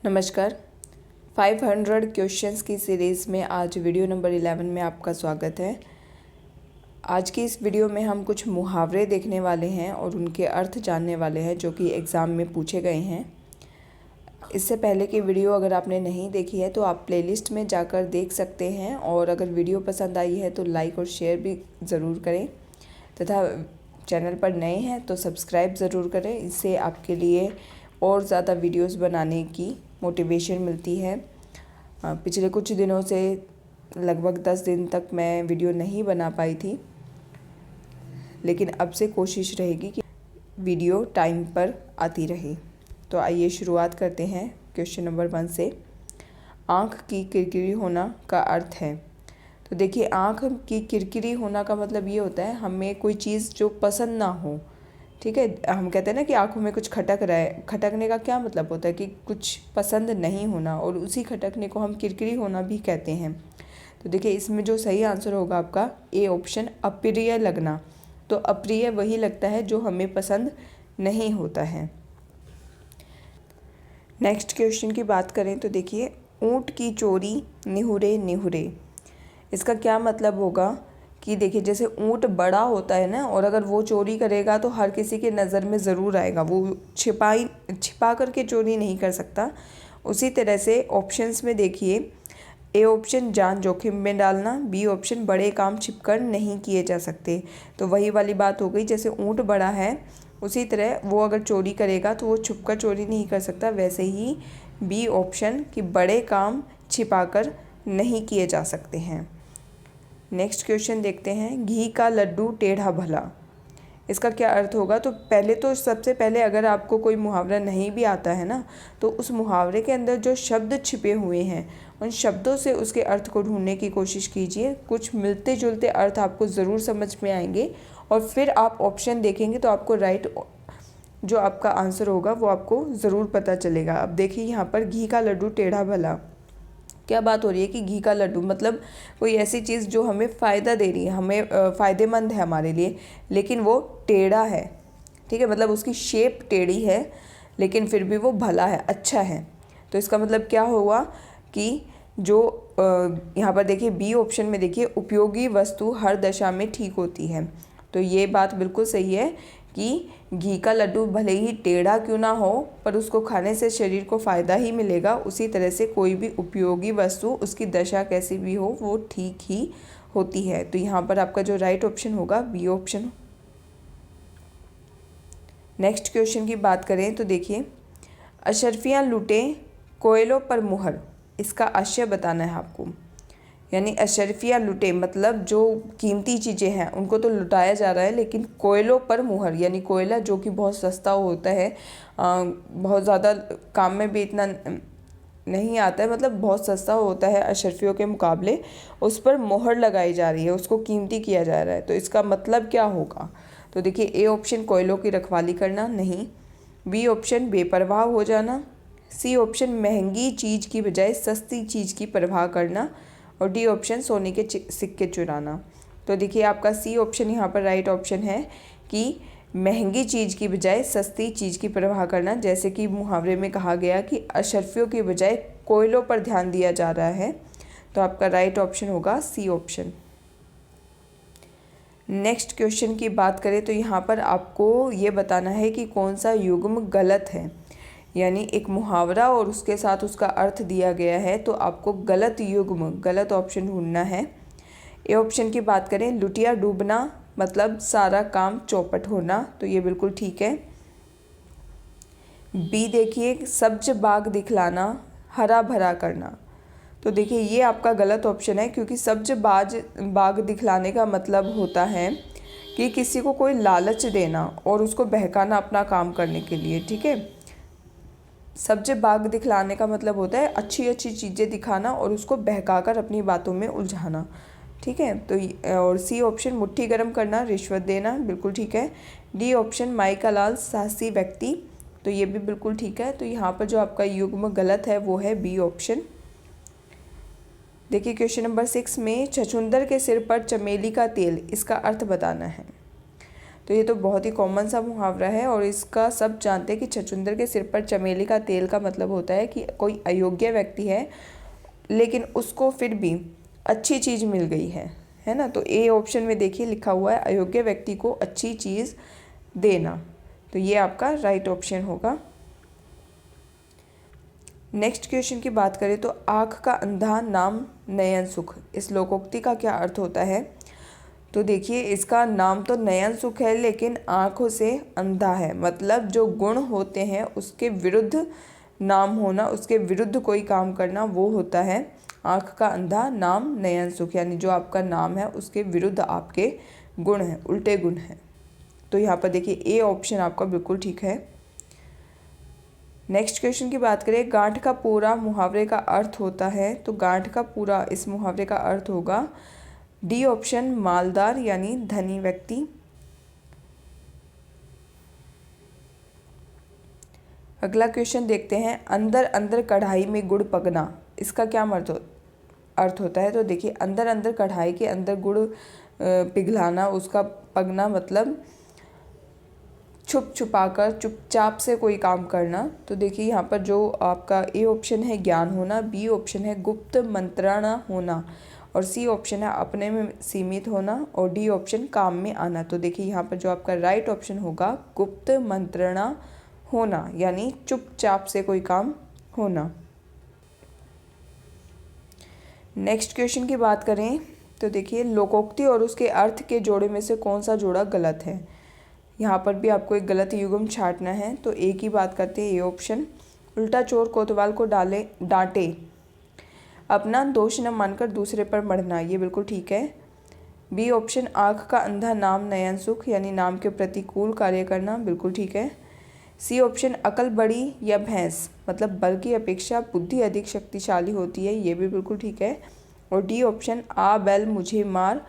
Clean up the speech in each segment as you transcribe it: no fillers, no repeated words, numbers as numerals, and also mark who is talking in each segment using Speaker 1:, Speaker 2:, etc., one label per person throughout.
Speaker 1: नमस्कार। 500 क्वेश्चंस की सीरीज़ में आज वीडियो नंबर 11 में आपका स्वागत है। आज की इस वीडियो में हम कुछ मुहावरे देखने वाले हैं और उनके अर्थ जानने वाले हैं जो कि एग्ज़ाम में पूछे गए हैं। इससे पहले की वीडियो अगर आपने नहीं देखी है तो आप प्लेलिस्ट में जाकर देख सकते हैं, और अगर वीडियो पसंद आई है तो लाइक और शेयर भी ज़रूर करें तथा चैनल पर नए हैं तो सब्सक्राइब ज़रूर करें। इससे आपके लिए और ज़्यादा वीडियोस बनाने की मोटिवेशन मिलती है। पिछले कुछ दिनों से लगभग 10 दिन तक मैं वीडियो नहीं बना पाई थी, लेकिन अब से कोशिश रहेगी कि वीडियो टाइम पर आती रहे। तो आइए शुरुआत करते हैं क्वेश्चन नंबर 1 से। आँख की किरकिरी होना का अर्थ है। तो देखिए, आँख की किरकिरी होना का मतलब ये होता है हमें कोई चीज़ जो पसंद ना हो। ठीक है, हम कहते हैं ना कि आँखों में कुछ खटक रहा है। खटकने का क्या मतलब होता है कि कुछ पसंद नहीं होना, और उसी खटकने को हम किरकिरी होना भी कहते हैं। तो देखिए, इसमें जो सही आंसर होगा आपका ए ऑप्शन, अप्रिय लगना। तो अप्रिय वही लगता है जो हमें पसंद नहीं होता है। नेक्स्ट क्वेश्चन की बात करें तो देखिए, ऊँट की चोरी निहुरे निहुरे। इसका क्या मतलब होगा कि देखिए, जैसे ऊँट बड़ा होता है ना, और अगर वो चोरी करेगा तो हर किसी के नज़र में ज़रूर आएगा। वो छिपा करके चोरी नहीं कर सकता। उसी तरह से ऑप्शंस में देखिए, ए ऑप्शन जान जोखिम में डालना, बी ऑप्शन बड़े काम छिपकर नहीं किए जा सकते। तो वही वाली बात हो गई, जैसे ऊँट बड़ा है उसी तरह वो अगर चोरी करेगा तो वो छुपकर चोरी नहीं कर सकता। वैसे ही बी ऑप्शन कि बड़े काम छिपाकर नहीं किए जा सकते हैं। नेक्स्ट क्वेश्चन देखते हैं, घी का लड्डू टेढ़ा भला। इसका क्या अर्थ होगा? तो सबसे पहले अगर आपको कोई मुहावरा नहीं भी आता है ना, तो उस मुहावरे के अंदर जो शब्द छिपे हुए हैं उन शब्दों से उसके अर्थ को ढूंढने की कोशिश कीजिए। कुछ मिलते जुलते अर्थ आपको ज़रूर समझ में आएंगे, और फिर आप ऑप्शन देखेंगे तो आपको राइट जो आपका आंसर होगा वो आपको ज़रूर पता चलेगा। अब देखिए, यहाँ पर घी का लड्डू टेढ़ा भला, क्या बात हो रही है कि घी का लड्डू मतलब कोई ऐसी चीज़ जो हमें फ़ायदा दे रही है, हमें फ़ायदेमंद है हमारे लिए, लेकिन वो टेढ़ा है। ठीक है, मतलब उसकी शेप टेढ़ी है लेकिन फिर भी वो भला है, अच्छा है। तो इसका मतलब क्या हुआ कि जो यहाँ पर देखिए बी ऑप्शन में देखिए, उपयोगी वस्तु हर दशा में ठीक होती है। तो ये बात बिल्कुल सही है कि घी का लड्डू भले ही टेढ़ा क्यों ना हो, पर उसको खाने से शरीर को फ़ायदा ही मिलेगा। उसी तरह से कोई भी उपयोगी वस्तु, उसकी दशा कैसी भी हो, वो ठीक ही होती है। तो यहाँ पर आपका जो राइट ऑप्शन होगा बी ऑप्शन। नेक्स्ट क्वेश्चन की बात करें तो देखिए, अशर्फियाँ लूटे कोयलों पर मुहर। इसका आशय बताना है आपको। यानी अशर्फियाँ लुटे मतलब जो कीमती चीज़ें हैं उनको तो लुटाया जा रहा है, लेकिन कोयलों पर मुहर, यानी कोयला जो कि बहुत सस्ता होता है, बहुत ज़्यादा काम में भी इतना नहीं आता है, मतलब बहुत सस्ता होता है अशर्फियों के मुकाबले, उस पर मोहर लगाई जा रही है, उसको कीमती किया जा रहा है। तो इसका मतलब क्या होगा? तो देखिए, ए ऑप्शन कोयलों की रखवाली करना नहीं, बी ऑप्शन बेपरवाह हो जाना, सी ऑप्शन महंगी चीज़ की बजाय सस्ती चीज़ की परवाह करना, और डी ऑप्शन सोने के सिक्के चुराना। तो देखिए, आपका सी ऑप्शन यहाँ पर राइट ऑप्शन है कि महंगी चीज़ की बजाय सस्ती चीज़ की परवाह करना। जैसे कि मुहावरे में कहा गया कि अशर्फियों की बजाय कोयलों पर ध्यान दिया जा रहा है। तो आपका राइट ऑप्शन होगा सी ऑप्शन। नेक्स्ट क्वेश्चन की बात करें तो यहाँ पर आपको ये बताना है कि कौन सा युग्म गलत है। यानी एक मुहावरा और उसके साथ उसका अर्थ दिया गया है, तो आपको गलत युग्म, गलत ऑप्शन ढूंढना है। ए ऑप्शन की बात करें, लुटिया डूबना मतलब सारा काम चौपट होना। तो ये बिल्कुल ठीक है। बी देखिए, सब्ज बाग दिखलाना हरा भरा करना। तो देखिए, ये आपका गलत ऑप्शन है, क्योंकि सब्ज बाग दिखलाने का मतलब होता है कि किसी को कोई लालच देना और उसको बहकाना अपना काम करने के लिए। ठीक है, सब्ज बाग दिखलाने का मतलब होता है अच्छी अच्छी चीज़ें दिखाना और उसको बहकाकर अपनी बातों में उलझाना। ठीक है, तो और सी ऑप्शन मुट्ठी गर्म करना, रिश्वत देना, बिल्कुल ठीक है। डी ऑप्शन माई का लाल साहसी व्यक्ति, तो ये भी बिल्कुल ठीक है। तो यहाँ पर जो आपका युग्म गलत है वो है बी ऑप्शन। देखिए, क्वेश्चन नंबर 6 में, छछूंदर के सिर पर चमेली का तेल, इसका अर्थ बताना है। तो ये तो बहुत ही कॉमन सा मुहावरा है और इसका सब जानते हैं कि छछूंदर के सिर पर चमेली का तेल का मतलब होता है कि कोई अयोग्य व्यक्ति है लेकिन उसको फिर भी अच्छी चीज़ मिल गई है ना। तो ए ऑप्शन में देखिए लिखा हुआ है अयोग्य व्यक्ति को अच्छी चीज़ देना, तो ये आपका राइट ऑप्शन होगा। नेक्स्ट क्वेश्चन की बात करें तो आँख का अंधा नाम नयन सुख, इस लोकोक्ति का क्या अर्थ होता है। तो देखिए इसका नाम तो नयन सुख है लेकिन आँखों से अंधा है, मतलब जो गुण होते हैं उसके विरुद्ध नाम होना, उसके विरुद्ध कोई काम करना, वो होता है आँख का अंधा नाम नयन सुख। यानी जो आपका नाम है उसके विरुद्ध आपके गुण हैं, उल्टे गुण हैं। तो यहाँ पर देखिए ए ऑप्शन आपका बिल्कुल ठीक है। नेक्स्ट क्वेश्चन की बात करें, गांठ का पूरा मुहावरे का अर्थ होता है। तो गांठ का पूरा इस मुहावरे का अर्थ होगा डी ऑप्शन मालदार यानी धनी व्यक्ति। अगला क्वेश्चन देखते हैं, अंदर अंदर कढ़ाई में गुड़ पगना, इसका क्या अर्थ होता है। तो देखिए अंदर अंदर कढ़ाई के अंदर गुड़ पिघलाना, उसका पगना मतलब छुप छुपाकर चुपचाप से कोई काम करना। तो देखिए यहाँ पर जो आपका ए ऑप्शन है ज्ञान होना, बी ऑप्शन है गुप्त मंत्रणा होना और सी ऑप्शन है अपने में सीमित होना और डी ऑप्शन काम में आना। तो देखिए यहाँ पर जो आपका राइट ऑप्शन होगा गुप्त मंत्रणा होना, यानी चुपचाप से कोई काम होना। नेक्स्ट क्वेश्चन की बात करें तो देखिए लोकोक्ति और उसके अर्थ के जोड़े में से कौन सा जोड़ा गलत है। यहाँ पर भी आपको एक गलत युग्म छांटना है। तो ए की बात करते हैं, ए ऑप्शन, उल्टा चोर कोतवाल को डांटे, अपना दोष न मानकर दूसरे पर मढ़ना, ये बिल्कुल ठीक है। बी ऑप्शन, आँख का अंधा नाम नयन सुख, यानी नाम के प्रतिकूल कार्य करना, बिल्कुल ठीक है। सी ऑप्शन, अकल बड़ी या भैंस, मतलब बल की अपेक्षा बुद्धि अधिक शक्तिशाली होती है, ये भी बिल्कुल ठीक है। और डी ऑप्शन, आ बैल मुझे मार,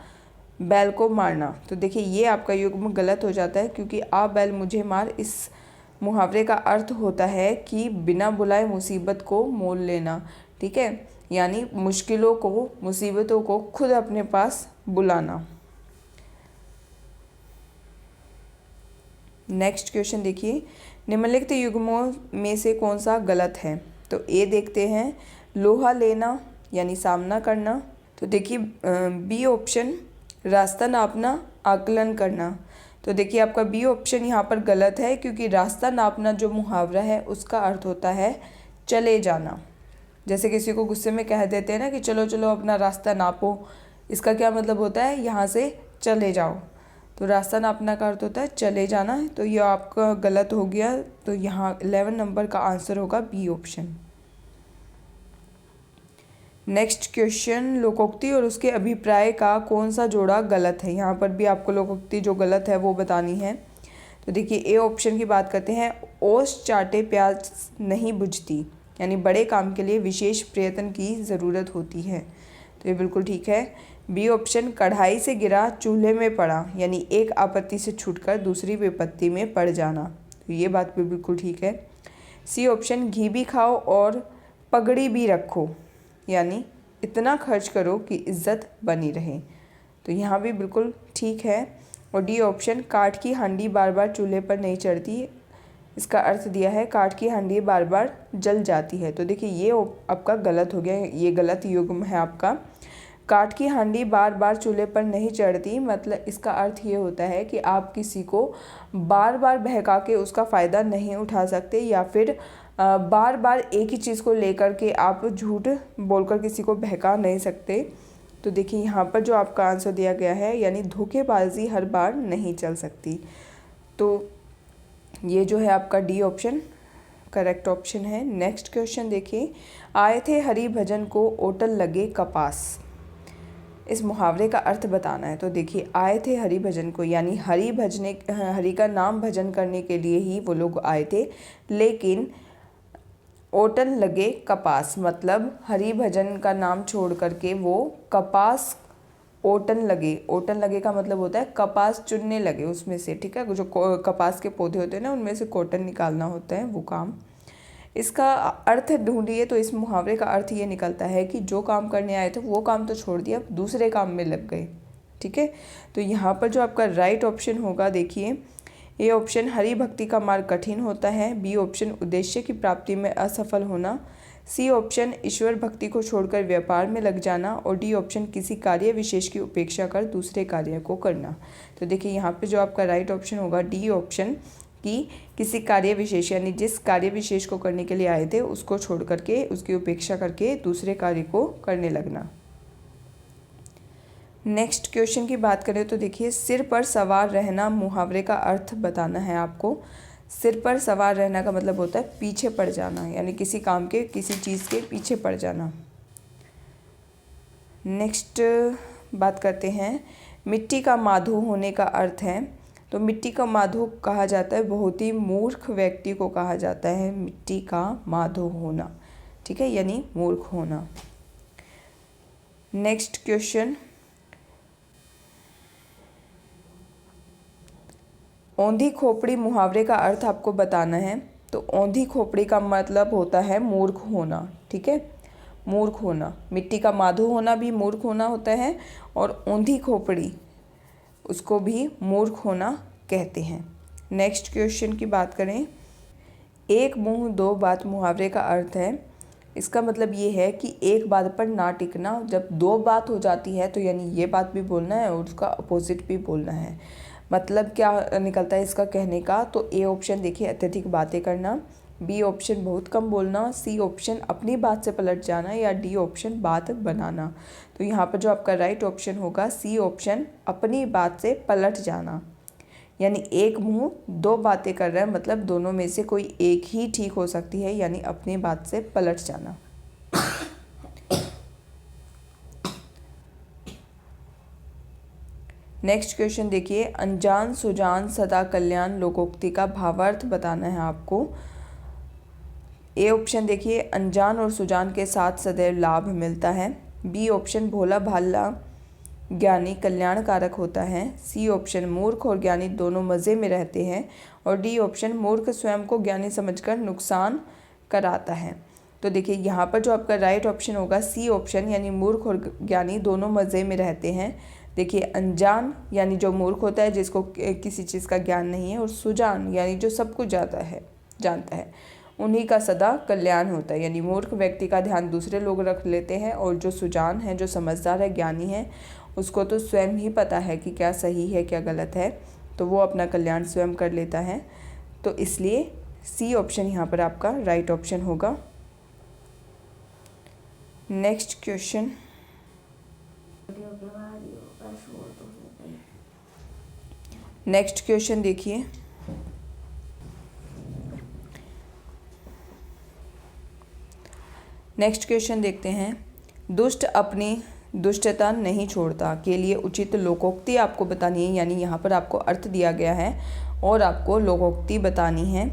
Speaker 1: बैल को मारना। तो देखिए ये आपका युग्म गलत हो जाता है क्योंकि आ बैल मुझे मार इस मुहावरे का अर्थ होता है कि बिना बुलाए मुसीबत को मोल लेना, ठीक है, यानी मुश्किलों को, मुसीबतों को खुद अपने पास बुलाना। नेक्स्ट क्वेश्चन देखिए, निम्नलिखित युग्मों में से कौन सा गलत है। तो ए देखते हैं, लोहा लेना यानी सामना करना। तो देखिए बी ऑप्शन, रास्ता नापना आकलन करना। तो देखिए आपका बी ऑप्शन यहाँ पर गलत है क्योंकि रास्ता नापना जो मुहावरा है उसका अर्थ होता है चले जाना। जैसे किसी को गुस्से में कह देते हैं ना कि चलो चलो अपना रास्ता नापो, इसका क्या मतलब होता है यहाँ से चले जाओ। तो रास्ता नापना का अर्थ होता है चले जाना। तो ये आपका गलत हो गया। तो यहाँ 11 नंबर का आंसर होगा बी ऑप्शन। नेक्स्ट क्वेश्चन, लोकोक्ति और उसके अभिप्राय का कौन सा जोड़ा गलत है। यहाँ पर भी आपको लोकोक्ति जो गलत है वो बतानी है। तो देखिए ए ऑप्शन की बात करते हैं, ओस चाटे प्याज नहीं बुझती, यानी बड़े काम के लिए विशेष प्रयत्न की ज़रूरत होती है, तो ये बिल्कुल ठीक है। बी ऑप्शन, कढ़ाई से गिरा चूल्हे में पड़ा, यानी एक आपत्ति से छूटकर दूसरी विपत्ति में पड़ जाना, तो ये बात भी बिल्कुल ठीक है। सी ऑप्शन, घी भी खाओ और पगड़ी भी रखो, यानी इतना खर्च करो कि इज्जत बनी रहे, तो यहाँ भी बिल्कुल ठीक है। और डी ऑप्शन, काठ की हांडी बार बार चूल्हे पर नहीं चढ़ती, इसका अर्थ दिया है काठ की हांडी बार बार जल जाती है। तो देखिए ये आपका गलत हो गया, ये गलत युग्म है आपका। काठ की हांडी बार बार चूल्हे पर नहीं चढ़ती, मतलब इसका अर्थ ये होता है कि आप किसी को बार बार बहका के उसका फ़ायदा नहीं उठा सकते, या फिर बार बार एक ही चीज़ को लेकर के आप झूठ बोलकर किसी को बहका नहीं सकते। तो देखिए यहाँ पर जो आपका आंसर दिया गया है, यानी धोखेबाजी हर बार नहीं चल सकती, तो ये जो है आपका डी ऑप्शन करेक्ट ऑप्शन है। नेक्स्ट क्वेश्चन देखिए, आए थे हरि भजन को ओटल लगे कपास, इस मुहावरे का अर्थ बताना है। तो देखिए आए थे हरि भजन को, यानी हरि का नाम भजन करने के लिए ही वो लोग आए थे, लेकिन ओटन लगे कपास, मतलब हरि भजन का नाम छोड़ करके वो कपास ओटन लगे का मतलब होता है कपास चुनने लगे उसमें से, ठीक है, जो कपास के पौधे होते हैं ना उनमें से कॉटन निकालना होता है वो काम। इसका अर्थ ढूंढिए तो इस मुहावरे का अर्थ ये निकलता है कि जो काम करने आए थे वो काम तो छोड़ दिया, अब दूसरे काम में लग गए, ठीक है। तो यहाँ पर जो आपका राइट ऑप्शन होगा, देखिए ए ऑप्शन हरि भक्ति का मार्ग कठिन होता है, बी ऑप्शन उद्देश्य की प्राप्ति में असफल होना, सी ऑप्शन ईश्वर भक्ति को छोड़कर व्यापार में लग जाना, और डी ऑप्शन किसी कार्य विशेष की उपेक्षा कर दूसरे कार्य को करना। तो देखिए यहाँ पे जो आपका राइट ऑप्शन होगा डी ऑप्शन कि किसी कार्य विशेष, यानी जिस कार्य विशेष को करने के लिए आए थे उसको छोड़ करके, उसकी उपेक्षा करके दूसरे कार्य को करने लगना। नेक्स्ट क्वेश्चन की बात करें तो देखिए सिर पर सवार रहना मुहावरे का अर्थ बताना है आपको। सिर पर सवार रहना का मतलब होता है पीछे पड़ जाना, यानी किसी काम के, किसी चीज़ के पीछे पड़ जाना। नेक्स्ट बात करते हैं मिट्टी का माधो होने का अर्थ है। तो मिट्टी का माधो कहा जाता है बहुत ही मूर्ख व्यक्ति को कहा जाता है मिट्टी का माधो होना, ठीक है, यानी मूर्ख होना। नेक्स्ट क्वेश्चन, औंधी खोपड़ी मुहावरे का अर्थ आपको बताना है। तो औंधी खोपड़ी का मतलब होता है मूर्ख होना, ठीक है, मूर्ख होना। मिट्टी का माधो होना भी मूर्ख होना होता है, और औंधी खोपड़ी उसको भी मूर्ख होना कहते हैं। नेक्स्ट क्वेश्चन की बात करें, एक मुंह दो बात मुहावरे का अर्थ है। इसका मतलब ये है कि एक बात पर ना टिकना। जब दो बात हो जाती है तो यानी ये बात भी बोलना है और उसका अपोजिट भी बोलना है। मतलब क्या निकलता है इसका कहने का, तो ए ऑप्शन देखिए अत्यधिक बातें करना, बी ऑप्शन बहुत कम बोलना, सी ऑप्शन अपनी बात से पलट जाना, या डी ऑप्शन बात बनाना। तो यहाँ पर जो आपका राइट ऑप्शन होगा सी ऑप्शन अपनी बात से पलट जाना, यानी एक मुंह दो बातें कर रहा है, मतलब दोनों में से कोई एक ही ठीक हो सकती है, यानी अपनी बात से पलट जाना। नेक्स्ट क्वेश्चन देखिए, अनजान सुजान सदा कल्याण लोकोक्ति का भावार्थ बताना है आपको। ए ऑप्शन देखिए अनजान और सुजान के साथ सदैव लाभ मिलता है, बी ऑप्शन भोला भाला ज्ञानी कल्याणकारक होता है, सी ऑप्शन मूर्ख और ज्ञानी दोनों मज़े में रहते हैं, और डी ऑप्शन मूर्ख स्वयं को ज्ञानी समझकर नुकसान कराता है। तो देखिए यहाँ पर जो आपका राइट ऑप्शन होगा सी ऑप्शन, यानी मूर्ख और ज्ञानी दोनों मज़े में रहते हैं। देखिए अनजान यानी जो मूर्ख होता है, जिसको किसी चीज़ का ज्ञान नहीं है, और सुजान यानी जो सब कुछ जानता है, उन्हीं का सदा कल्याण होता है, यानी मूर्ख व्यक्ति का ध्यान दूसरे लोग रख लेते हैं, और जो सुजान है, जो समझदार है, ज्ञानी है, उसको तो स्वयं ही पता है कि क्या सही है क्या गलत है, तो वो अपना कल्याण स्वयं कर लेता है। तो इसलिए सी ऑप्शन यहाँ पर आपका राइट ऑप्शन होगा। नेक्स्ट क्वेश्चन, नेक्स्ट क्वेश्चन देखिए, नेक्स्ट क्वेश्चन देखते हैं, दुष्ट अपनी दुष्टता नहीं छोड़ता के लिए उचित लोकोक्ति आपको बतानी है, यानी यहाँ पर आपको अर्थ दिया गया है और आपको लोकोक्ति बतानी है।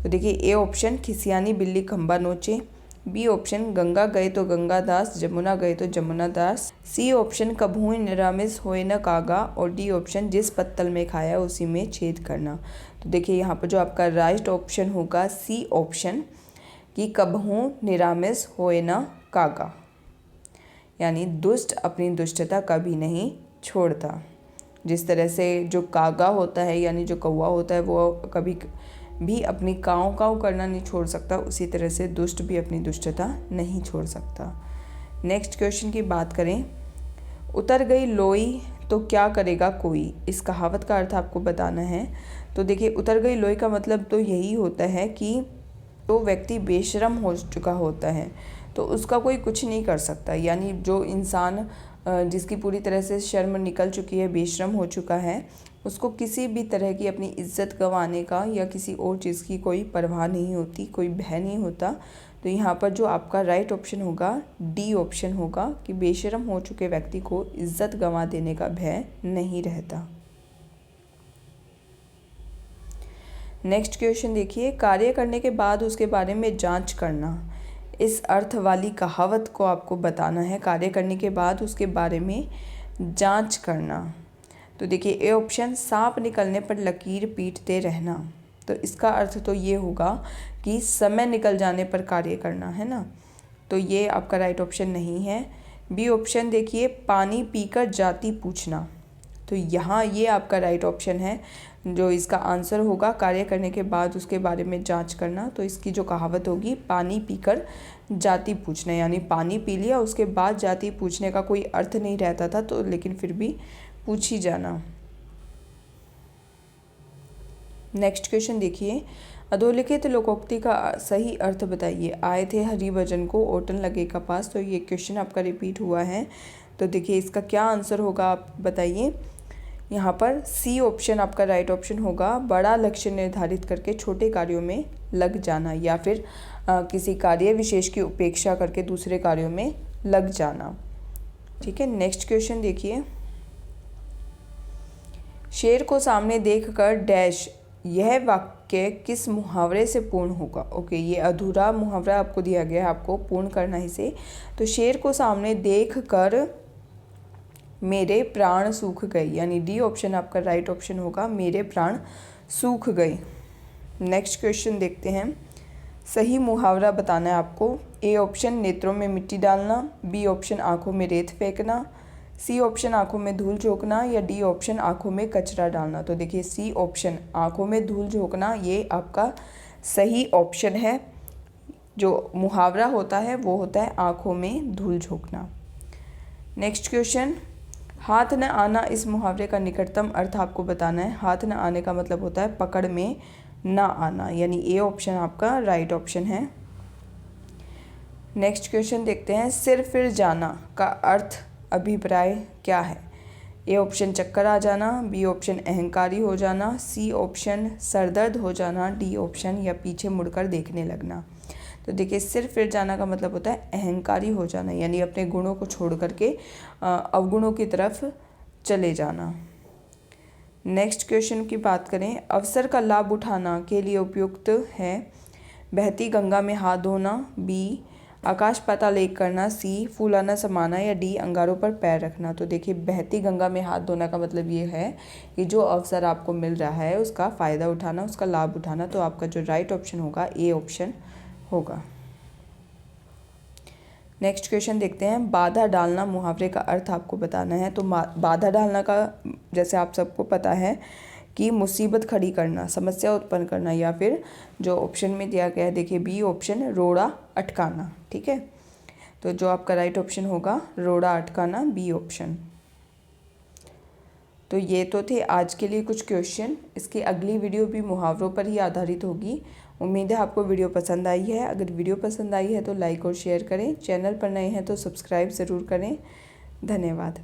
Speaker 1: तो देखिए ए ऑप्शन खिसियानी बिल्ली खंबा नोचे, बी ऑप्शन गंगा गए तो गंगादास जमुना गए तो जमुनादास, सी ऑप्शन कभू निरामिस होए न कागा, और डी ऑप्शन जिस पत्तल में खाया उसी में छेद करना। तो देखिए यहाँ पर जो आपका राइट ऑप्शन होगा सी ऑप्शन कि कभू निरामिस होए न कागा, यानी दुष्ट अपनी दुष्टता कभी नहीं छोड़ता। जिस तरह से जो कागा होता है यानी जो कौवा होता है वो कभी भी अपनी काँव काँव करना नहीं छोड़ सकता, उसी तरह से दुष्ट भी अपनी दुष्टता नहीं छोड़ सकता। नेक्स्ट क्वेश्चन की बात करें, उतर गई लोई तो क्या करेगा कोई, इस कहावत का अर्थ आपको बताना है। तो देखिए उतर गई लोई का मतलब तो यही होता है कि तो व्यक्ति बेशर्म हो चुका होता है तो उसका कोई कुछ नहीं कर सकता, यानी जो इंसान जिसकी पूरी तरह से शर्म निकल चुकी है, बेशर्म हो चुका है, उसको किसी भी तरह की अपनी इज्जत गंवाने का या किसी और चीज़ की कोई परवाह नहीं होती, कोई भय नहीं होता। तो यहाँ पर जो आपका राइट ऑप्शन होगा डी ऑप्शन होगा कि बेशर्म हो चुके व्यक्ति को इज्जत गंवा देने का भय नहीं रहता। नेक्स्ट क्वेश्चन देखिए, कार्य करने के बाद उसके बारे में जांच करना, इस अर्थ वाली कहावत को आपको बताना है। कार्य करने के बाद उसके बारे में जांच करना। तो देखिए ए ऑप्शन सांप निकलने पर लकीर पीटते रहना, तो इसका अर्थ तो ये होगा कि समय निकल जाने पर कार्य करना, है ना, तो ये आपका राइट ऑप्शन नहीं है। बी ऑप्शन देखिए पानी पीकर जाति पूछना, तो यहाँ ये आपका राइट ऑप्शन है। जो इसका आंसर होगा, कार्य करने के बाद उसके बारे में जांच करना। तो इसकी जो कहावत होगी, पानी पीकर जाति पूछना, यानी पानी पी लिया उसके बाद जाति पूछने का कोई अर्थ नहीं रहता था, तो लेकिन फिर भी पूछ ही जाना। नेक्स्ट क्वेश्चन देखिए, अधोलिखित लोकोक्ति का सही अर्थ बताइए। आए थे हरिभजन को, ओटन लगे कपास। तो ये क्वेश्चन आपका रिपीट हुआ है। तो देखिए इसका क्या आंसर होगा, आप बताइए। यहाँ पर सी ऑप्शन आपका राइट ऑप्शन होगा, बड़ा लक्ष्य निर्धारित करके छोटे कार्यों में लग जाना, या फिर किसी कार्य विशेष की उपेक्षा करके दूसरे कार्यों में लग जाना। ठीक है, नेक्स्ट क्वेश्चन देखिए, शेर को सामने देखकर डैश, यह वाक्य किस मुहावरे से पूर्ण होगा। ओके, ये अधूरा मुहावरा आपको दिया गया है, आपको पूर्ण करना है इसे। तो शेर को सामने देखकर मेरे प्राण सूख गए, यानी डी ऑप्शन आपका राइट ऑप्शन होगा, मेरे प्राण सूख गए। नेक्स्ट क्वेश्चन देखते हैं, सही मुहावरा बताना है आपको। ए ऑप्शन नेत्रों में मिट्टी डालना, बी ऑप्शन आंखों में रेत फेंकना, सी ऑप्शन आंखों में धूल झोंकना, या डी ऑप्शन आंखों में कचरा डालना। तो देखिए सी ऑप्शन आंखों में धूल झोंकना ये आपका सही ऑप्शन है। जो मुहावरा होता है वो होता है आंखों में धूल झोंकना। नेक्स्ट क्वेश्चन, हाथ न आना, इस मुहावरे का निकटतम अर्थ आपको बताना है। हाथ न आने का मतलब होता है पकड़ में ना आना, यानी ए ऑप्शन आपका राइट ऑप्शन है। नेक्स्ट क्वेश्चन देखते हैं, सिर फिर जाना का अर्थ अभिप्राय क्या है। ए ऑप्शन चक्कर आ जाना, बी ऑप्शन अहंकारी हो जाना, सी ऑप्शन सरदर्द हो जाना, डी ऑप्शन या पीछे मुड़कर देखने लगना। तो देखिए सिर फिर जाना का मतलब होता है अहंकारी हो जाना, यानी अपने गुणों को छोड़ करके अवगुणों की तरफ चले जाना। नेक्स्ट क्वेश्चन की बात करें, अवसर का लाभ उठाना के लिए उपयुक्त है बहती गंगा में हाथ धोना, बी आकाश पाताल एक करना, सी फूलाना समाना, या डी अंगारों पर पैर रखना। तो देखिए बहती गंगा में हाथ धोना का मतलब ये है कि जो अवसर आपको मिल रहा है उसका फ़ायदा उठाना, उसका लाभ उठाना। तो आपका जो राइट ऑप्शन होगा ए ऑप्शन होगा। नेक्स्ट क्वेश्चन देखते हैं, बाधा डालना मुहावरे का अर्थ आपको बताना है। तो बाधा डालना का जैसे आप सबको पता है कि मुसीबत खड़ी करना, समस्या उत्पन्न करना, या फिर जो ऑप्शन में दिया गया है देखिए बी ऑप्शन रोड़ा अटकाना। ठीक है, तो जो आपका राइट ऑप्शन होगा रोड़ा अटकाना, बी ऑप्शन। तो ये तो थे आज के लिए कुछ क्वेश्चन। इसकी अगली वीडियो भी मुहावरों पर ही आधारित होगी। उम्मीद है आपको वीडियो पसंद आई है। अगर वीडियो पसंद आई है तो लाइक और शेयर करें। चैनल पर नए हैं तो सब्सक्राइब ज़रूर करें। धन्यवाद।